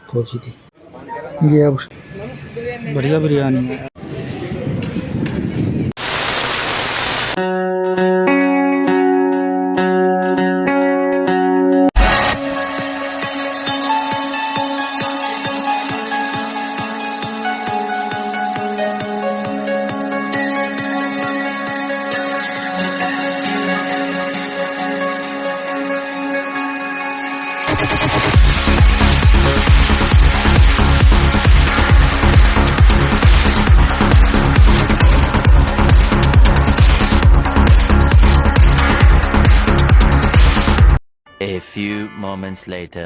तो जी थी ये अब बढ़िया बिरयानी है। A few moments later.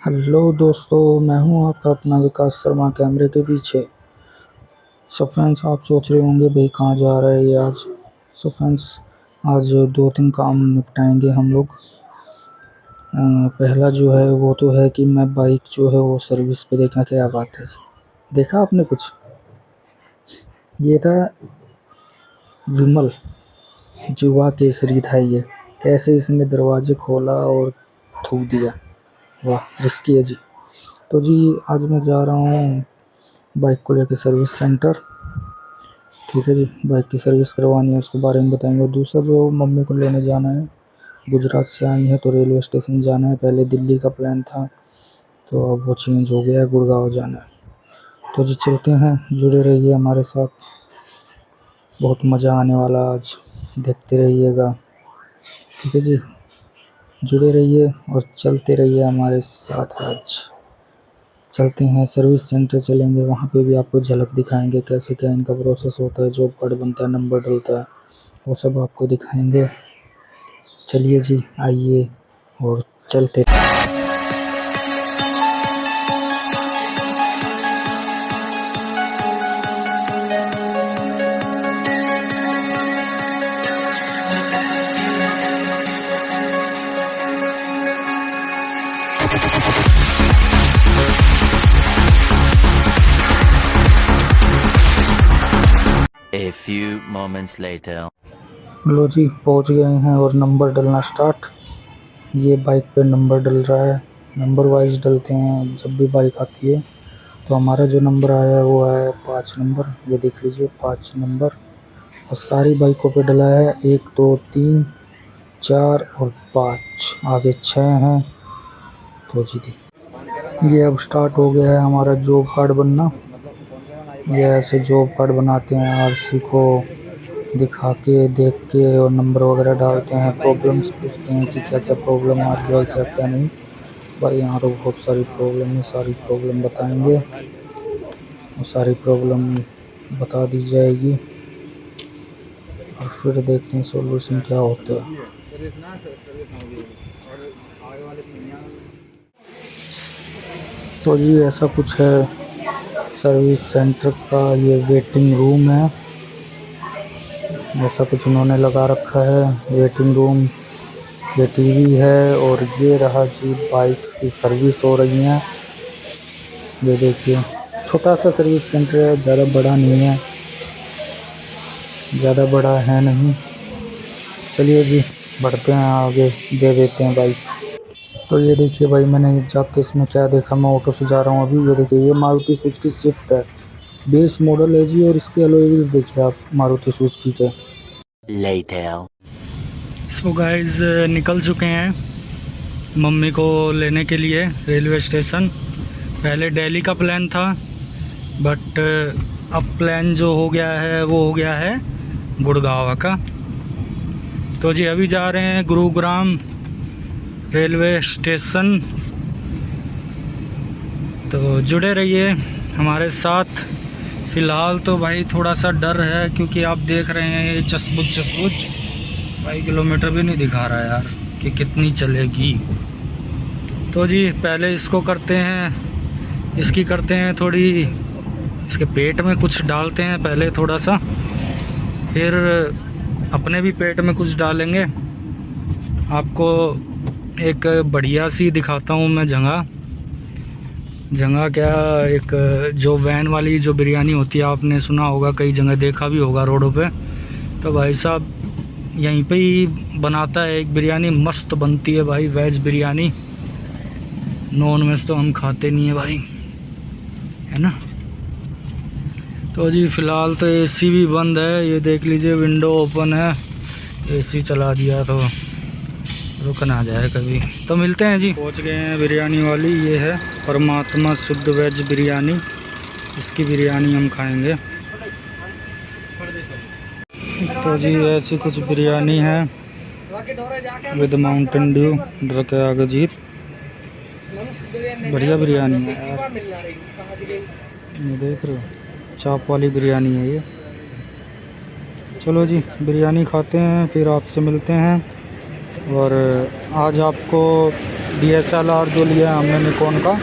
Hello दोस्तों, मैं हूं आपका अपना विकास शर्मा कैमरे के पीछे। सो फ्रेंड्स, आप सोच रहे होंगे भाई कहाँ जा रहा है ये आज। सो फ्रेंड्स, आज 2-3 काम निपटाएंगे हम लोग। पहला जो है वो तो है कि मैं बाइक जो है वो सर्विस पे देखा। क्या बात है जी, देखा आपने कुछ? ये था विमल, युवा केसरी था ये। कैसे इसने दरवाजे खोला और थूक दिया, वाह रिस्की है जी। तो जी आज मैं जा रहा हूँ बाइक को लेकर सर्विस सेंटर। ठीक है जी, बाइक की सर्विस करवानी है, उसके बारे में बताएंगे। दूसरा जो मम्मी को लेने जाना है, गुजरात से आई है तो रेलवे स्टेशन जाना है। पहले दिल्ली का प्लान था तो अब वो चेंज हो गया है, गुड़गांव जाना है। तो जी चलते हैं, जुड़े रहिए हमारे साथ, बहुत मज़ा आने वाला आज, देखते रहिएगा। ठीक है जी, जुड़े रहिए और चलते रहिए हमारे साथ। आज चलते हैं सर्विस सेंटर, चलेंगे वहाँ पे भी आपको झलक दिखाएंगे कैसे क्या इनका प्रोसेस होता है, जॉब कार्ड बनता है, नंबर डलता है, वो सब आपको दिखाएंगे। चलिए जी, आइए और चलते। A few moments later. लो जी पहुँच गए हैं और नंबर डलना स्टार्ट। ये बाइक पे नंबर डल रहा है, नंबर वाइज डलते हैं जब भी बाइक आती है। तो हमारा जो नंबर आया है वो आया है 5 नंबर, ये देख लीजिए 5 नंबर। और सारी बाइकों पे डला है 1 2 3 4 और 5, आगे 6 हैं। तो जी ये अब स्टार्ट हो गया है हमारा जॉब कार्ड बनना। ये ऐसे जॉब कार्ड बनाते हैं, आरसी को दिखा के, देख के और नंबर वगैरह डालते हैं। प्रॉब्लम्स पूछते हैं कि क्या क्या प्रॉब्लम आ रही है, क्या क्या नहीं। भाई यहाँ तो बहुत सारी प्रॉब्लम है, सारी प्रॉब्लम बताएंगे और सारी प्रॉब्लम बता दी जाएगी और फिर देखते हैं सॉल्यूशन क्या होता है। तो जी ऐसा कुछ है सर्विस सेंटर का, ये वेटिंग रूम है, ऐसा कुछ उन्होंने लगा रखा है वेटिंग रूम। ये टीवी है और ये रहा जी बाइक्स की सर्विस हो रही हैं। ये देखिए छोटा सा सर्विस सेंटर है, ज़्यादा बड़ा नहीं है, ज़्यादा बड़ा है नहीं। चलिए जी बढ़ते हैं आगे, दे देते हैं बाइक। तो ये देखिए भाई, मैंने जाते इसमें क्या देखा, मैं ऑटो से जा रहा हूँ अभी। ये देखिए ये मारुति सुजुकी स्विफ्ट है, बेस मॉडल है जी। और इसके अलॉय व्हील्स देखिए आप मारुति सुजुकी के। Later. इसको गाइस निकल चुके हैं मम्मी को लेने के लिए रेलवे स्टेशन। पहले दिल्ली का प्लान था बट अब प्लान जो हो गया है वो हो गया है गुड़गांव का। तो जी अभी जा रहे हैं गुरुग्राम रेलवे स्टेशन। तो जुड़े रहिए हमारे साथ। फ़िलहाल तो भाई थोड़ा सा डर है क्योंकि आप देख रहे हैं ये चसबुच भाई किलोमीटर भी नहीं दिखा रहा है यार कि कितनी चलेगी। तो जी पहले इसको करते हैं, इसकी करते हैं थोड़ी, इसके पेट में कुछ डालते हैं पहले थोड़ा सा, फिर अपने भी पेट में कुछ डालेंगे। आपको एक बढ़िया सी दिखाता हूँ मैं जगह क्या, एक जो वैन वाली जो बिरयानी होती है, आपने सुना होगा, कई जगह देखा भी होगा रोडों पे। तो भाई साहब यहीं पे ही बनाता है एक बिरयानी, मस्त बनती है भाई वेज बिरयानी। नॉन वेज तो हम खाते नहीं है भाई, है ना। तो जी फ़िलहाल तो एसी भी बंद है, ये देख लीजिए विंडो ओपन है, एसी चला दिया तो रुक ना जाए कभी। तो मिलते हैं जी, पहुंच गए हैं बिरयानी वाली, ये है परमात्मा शुद्ध वेज बिरयानी, इसकी बिरयानी हम खाएंगे। तो जी ऐसी कुछ बिरयानी है विद माउंटेन ड्यू, डर के आगे जीत, बढ़िया बिरयानी है यार। ये देख रहे हो, चाप वाली बिरयानी है ये। चलो जी बिरयानी खाते हैं, फिर आपसे मिलते हैं। और आज आपको DSLR जो लिया है हमने निकॉन का,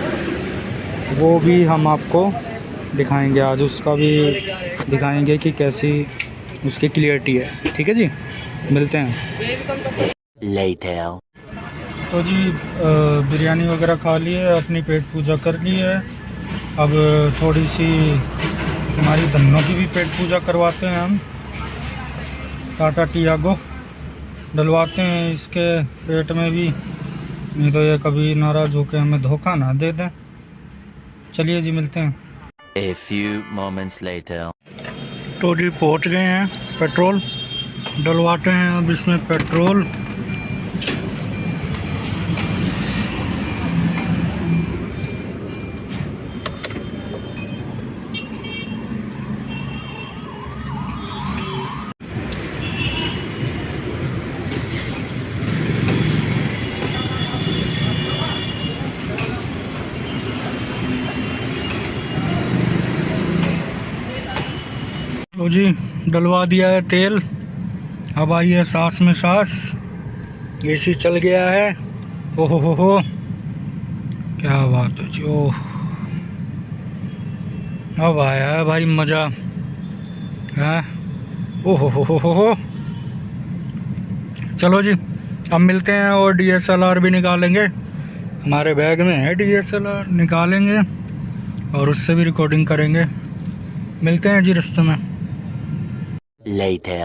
वो भी हम आपको दिखाएंगे आज, उसका भी दिखाएंगे कि कैसी उसकी क्लियरिटी है। ठीक है जी, मिलते हैं। Later. तो जी बिरयानी वगैरह खा ली है, अपनी पेट पूजा कर ली है। अब थोड़ी सी हमारी धन्नों की भी पेट पूजा करवाते हैं हम, टाटा टियागो डलवाते हैं इसके पेट में भी, नहीं तो ये कभी नाराज़ होकर हमें धोखा ना दे दें। चलिए जी मिलते हैं। A few moments later. तो जी पहुँच गए हैं, पेट्रोल डलवाते हैं अब इसमें पेट्रोल। तो जी डलवा दिया है तेल, अब आई है सांस में सांस, एसी चल गया है। ओहो हो, क्या बात है जी, ओह अब आया है भाई मज़ा है। ओहो हो। चलो जी अब मिलते हैं, और DSLR भी निकालेंगे, हमारे बैग में है DSLR, निकालेंगे और उससे भी रिकॉर्डिंग करेंगे। मिलते हैं जी रास्ते में। Later.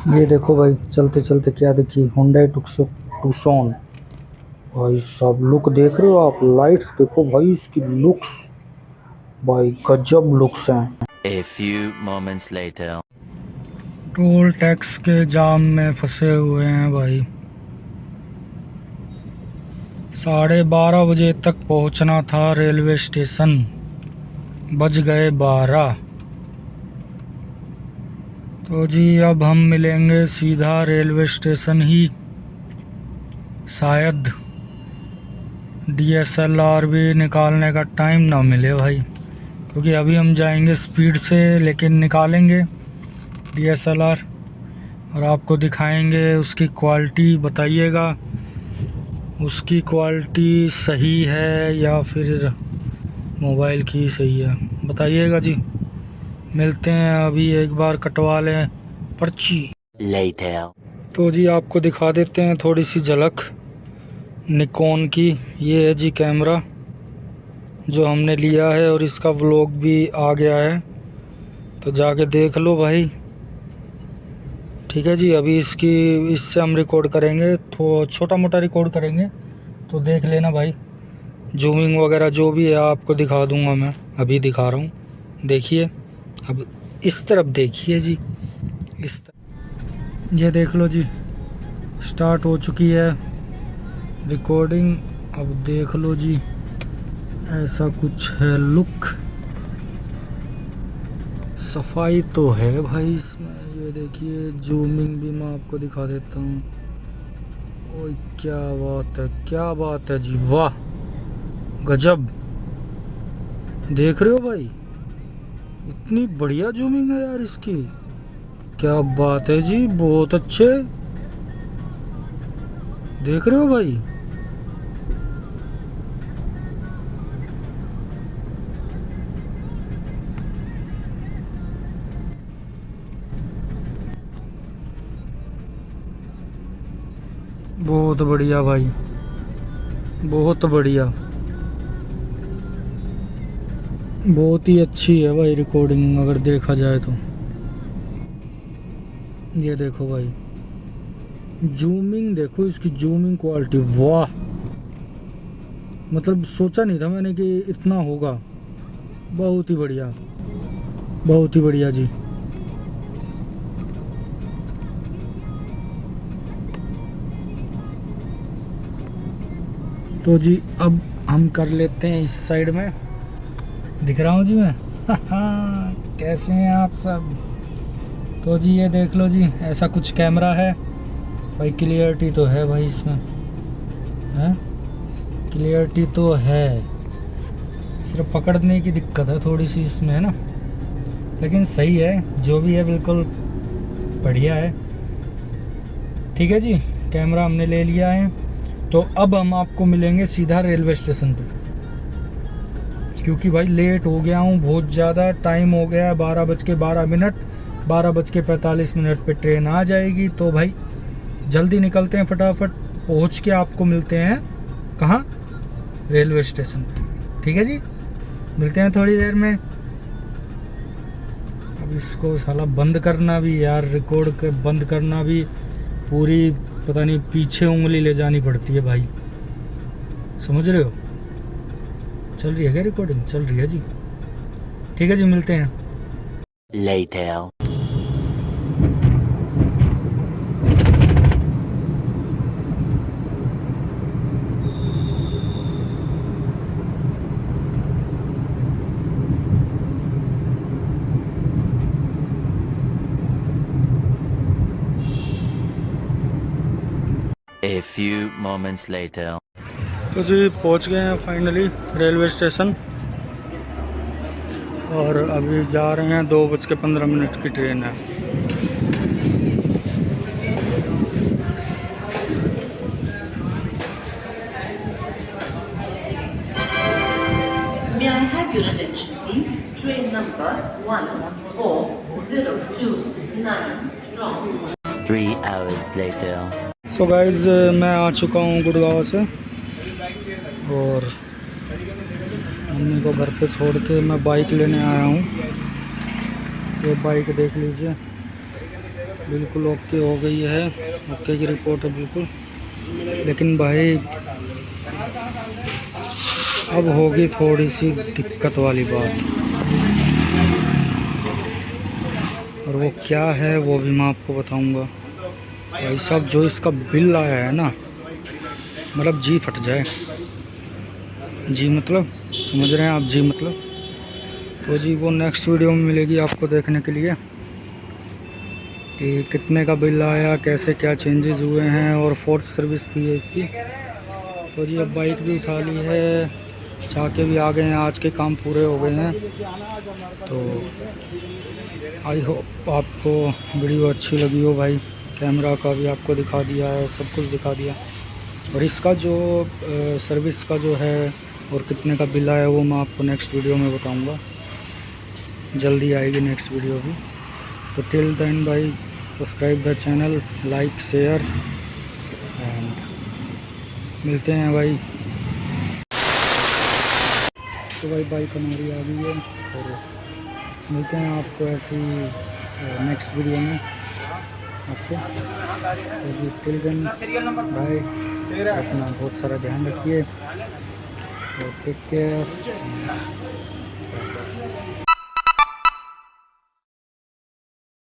ये देखो भाई, चलते चलते क्या देखी, Hyundai Tucson। भाई सब लुक देख रहे हो आप, लाइट्स देखो भाई, इसकी लुक्स भाई गजब लुक्स हैं। A few moments later. Toll tax के जाम में फंसे हुए हैं भाई, 12:30 बजे तक पहुंचना था रेलवे स्टेशन, बज गए 12। तो जी अब हम मिलेंगे सीधा रेलवे स्टेशन ही, शायद DSLR भी निकालने का टाइम ना मिले भाई, क्योंकि अभी हम जाएंगे स्पीड से, लेकिन निकालेंगे DSLR और आपको दिखाएंगे उसकी क्वालिटी। बताइएगा उसकी क्वालिटी सही है या फिर मोबाइल की सही है, बताइएगा जी। मिलते हैं, अभी एक बार कटवा लें पर्ची। Later. तो जी आपको दिखा देते हैं थोड़ी सी झलक निकॉन की। ये है जी कैमरा जो हमने लिया है, और इसका व्लॉग भी आ गया है, तो जाके देख लो भाई। ठीक है जी, अभी इससे हम रिकॉर्ड करेंगे, तो छोटा मोटा रिकॉर्ड करेंगे, तो देख लेना भाई। जूमिंग वगैरह जो भी है आपको दिखा दूंगा, मैं अभी दिखा रहा हूँ, देखिए। अब इस तरफ देखिए जी, इस तरफ ये देख लो जी, स्टार्ट हो चुकी है रिकॉर्डिंग। अब देख लो जी, ऐसा कुछ है लुक, सफाई तो है भाई इसमें। ये देखिए जूमिंग भी मैं आपको दिखा देता हूँ। ओए क्या बात है, क्या बात है जी, वाह गजब। देख रहे हो भाई, इतनी बढ़िया जूमिंग है यार इसकी, क्या बात है जी, बहुत अच्छे। देख रहे हो भाई, बहुत बढ़िया भाई, बहुत बढ़िया, बहुत ही अच्छी है भाई रिकॉर्डिंग अगर देखा जाए तो। ये देखो भाई, जूमिंग देखो इसकी, जूमिंग क्वालिटी, वाह मतलब सोचा नहीं था मैंने कि इतना होगा। बहुत ही बढ़िया, बहुत ही बढ़िया जी। तो जी अब हम कर लेते हैं इस साइड में। दिख रहा हूँ जी मैं? कैसे हैं आप सब? तो जी ये देख लो जी, ऐसा कुछ कैमरा है भाई। क्लियरिटी तो है भाई इसमें, है क्लियरिटी तो है, सिर्फ पकड़ने की दिक्कत है थोड़ी सी इसमें, है ना। लेकिन सही है, जो भी है बिल्कुल बढ़िया है। ठीक है जी, कैमरा हमने ले लिया है। तो अब हम आपको मिलेंगे सीधा रेलवे स्टेशन पे, क्योंकि भाई लेट हो गया हूँ बहुत ज़्यादा। टाइम हो गया है 12:12, 12:45 पे ट्रेन आ जाएगी। तो भाई जल्दी निकलते हैं, फटाफट पहुँच के आपको मिलते हैं कहाँ, रेलवे स्टेशन पे। ठीक है जी, मिलते हैं थोड़ी देर में। अब इसको साला बंद करना भी यार, रिकॉर्ड के बंद करना भी पूरी पता नहीं पीछे उंगली ले जानी पड़ती है भाई, समझ रहे हो। चल रही है क्या रिकॉर्डिंग? चल रही है जी। ठीक है जी, मिलते हैं। Later. A few moments later. तो जी पहुंच गए हैं फाइनली रेलवे स्टेशन, और अभी जा रहे हैं। 2:15 की ट्रेन है। May I have your attention, please? Train number 14029 from 3 hours later. So guys मैं आ चुका हूँ गुड़गांव से, और मम्मी को घर पे छोड़ के मैं बाइक लेने आया हूँ। ये बाइक देख लीजिए, बिल्कुल ओके हो गई है, ओके की रिपोर्ट है बिल्कुल। लेकिन भाई अब होगी थोड़ी सी दिक्कत वाली बात, और वो क्या है वो भी मैं आपको बताऊंगा। भाई साहब जो इसका बिल आया है ना, मतलब जी फट जाए। जी मतलब समझ रहे हैं आप, जी मतलब। तो जी वो नेक्स्ट वीडियो में मिलेगी आपको देखने के लिए कि कितने का बिल आया, कैसे क्या चेंजेस हुए हैं, और फोर्थ सर्विस थी है इसकी। तो जी अब बाइक भी उठा ली है, चाके भी आ गए हैं, आज के काम पूरे हो गए हैं। तो आई होप आपको वीडियो अच्छी लगी हो भाई। कैमरा का भी आपको दिखा दिया है, सब कुछ दिखा दिया, और इसका जो सर्विस का जो है और कितने का बिल आया वो मैं आपको नेक्स्ट वीडियो में बताऊंगा। जल्दी आएगी नेक्स्ट वीडियो भी। तो टिल देन भाई, subscribe the channel, like share, and मिलते हैं भाई। तो भाई बाइक हमारी आ गई है, और मिलते हैं आपको ऐसी नेक्स्ट वीडियो में आपको। तो टिल देन बाय, अपना बहुत सारा ध्यान रखिए, और टेक केयर।